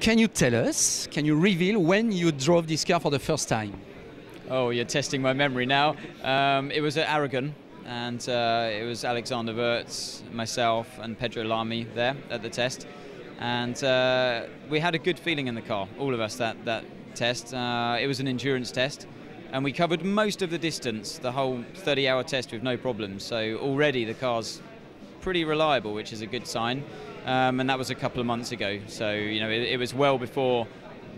Can you tell us, can you reveal when you drove this car for the first time? Oh, you're testing my memory now. It was at Aragon, and it was Alexander Wirtz, myself, and Pedro Lamy there at the test. And we had a good feeling in the car, all of us, that test. It was an endurance test, and we covered most of the distance, the whole 30-hour test with no problems. So already the car's pretty reliable, which is a good sign. And that was a couple of months ago. So, you know, it was well before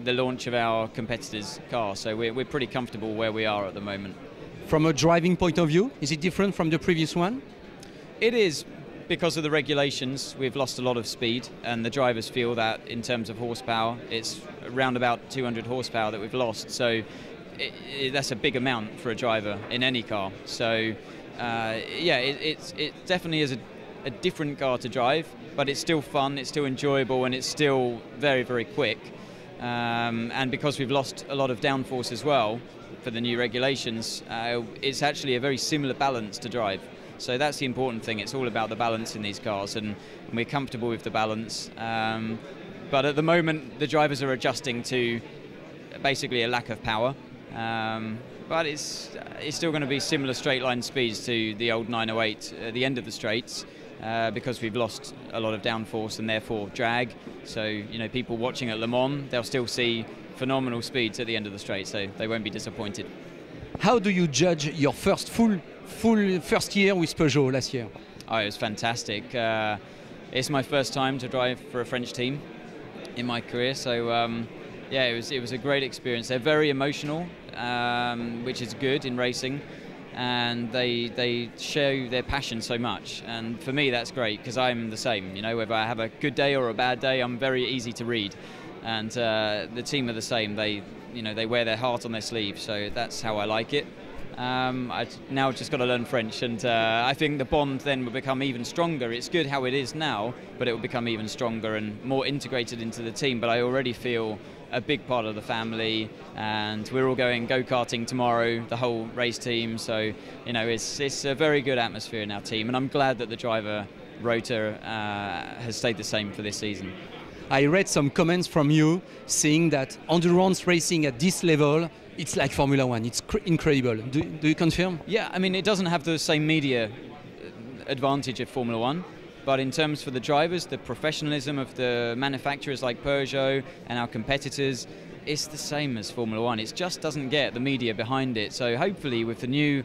the launch of our competitor's car. So we're pretty comfortable where we are at the moment. From a driving point of view, is it different from the previous one? It is. Because of the regulations, we've lost a lot of speed, and the drivers feel that in terms of horsepower. It's around about 200 horsepower that we've lost. So that's a big amount for a driver in any car. So yeah, it definitely is a different car to drive, but it's still fun, it's still enjoyable, and it's still very, very quick. And because we've lost a lot of downforce as well for the new regulations, it's actually a very similar balance to drive. So that's the important thing. It's all about the balance in these cars, and we're comfortable with the balance. But at the moment, the drivers are adjusting to basically a lack of power. But it's still going to be similar straight line speeds to the old 908 at the end of the straights, because we've lost a lot of downforce and therefore drag. So, you know, people watching at Le Mans, they'll still see phenomenal speeds at the end of the straight, so they won't be disappointed. How do you judge your first full first year with Peugeot last year? Oh, it was fantastic. It's my first time to drive for a French team in my career, so yeah, it was a great experience. They're very emotional, which is good in racing, and they show their passion so much. And for me, that's great, because I'm the same. You know, whether I have a good day or a bad day, I'm very easy to read. And the team are the same. They wear their heart on their sleeve, so that's how I like it. I now just got to learn French, and I think the bond then will become even stronger. It's good how it is now, but it will become even stronger and more integrated into the team. But I already feel a big part of the family, and we're all going go-karting tomorrow, the whole race team. So, you know, it's a very good atmosphere in our team, and I'm glad that the driver rota has stayed the same for this season. I read some comments from you saying that endurance racing at this level, it's like Formula One. It's incredible. Do you confirm? Yeah, I mean, it doesn't have the same media advantage of Formula One, but in terms for the drivers, the professionalism of the manufacturers like Peugeot and our competitors, it's the same as Formula One. It just doesn't get the media behind it. So hopefully with the new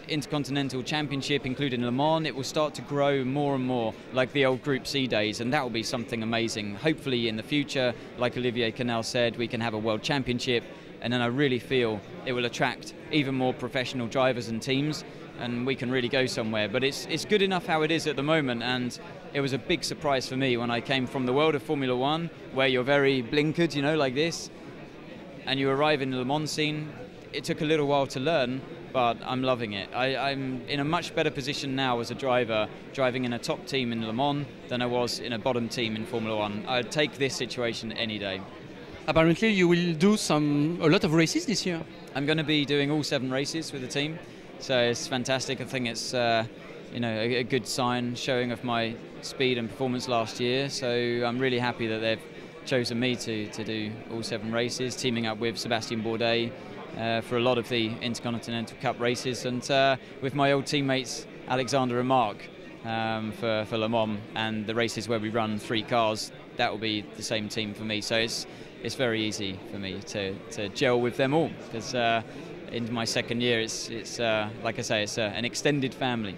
Intercontinental Championship, including Le Mans, it will start to grow more and more like the old Group C days, and that will be something amazing. Hopefully in the future, like Olivier Canal said, we can have a World Championship, and then I really feel it will attract even more professional drivers and teams, and we can really go somewhere. But it's good enough how it is at the moment, and it was a big surprise for me when I came from the world of Formula One, where you're very blinkered, you know, like this, and you arrive in the Le Mans scene. It took a little while to learn, but I'm loving it. I'm in a much better position now as a driver, driving in a top team in Le Mans than I was in a bottom team in Formula One. I'd take this situation any day. Apparently you will do a lot of races this year. I'm going to be doing all 7 races with the team, so it's fantastic. I think it's you know, a good sign, showing of my speed and performance last year. So I'm really happy that they've chosen me to do all 7 races, teaming up with Sébastien Bourdais for a lot of the Intercontinental Cup races, and with my old teammates Alexander and Mark for Le Mans, and the races where we run 3 cars, that will be the same team for me. So it's very easy for me to gel with them all, because in my second year, it's like I say, it's an extended family.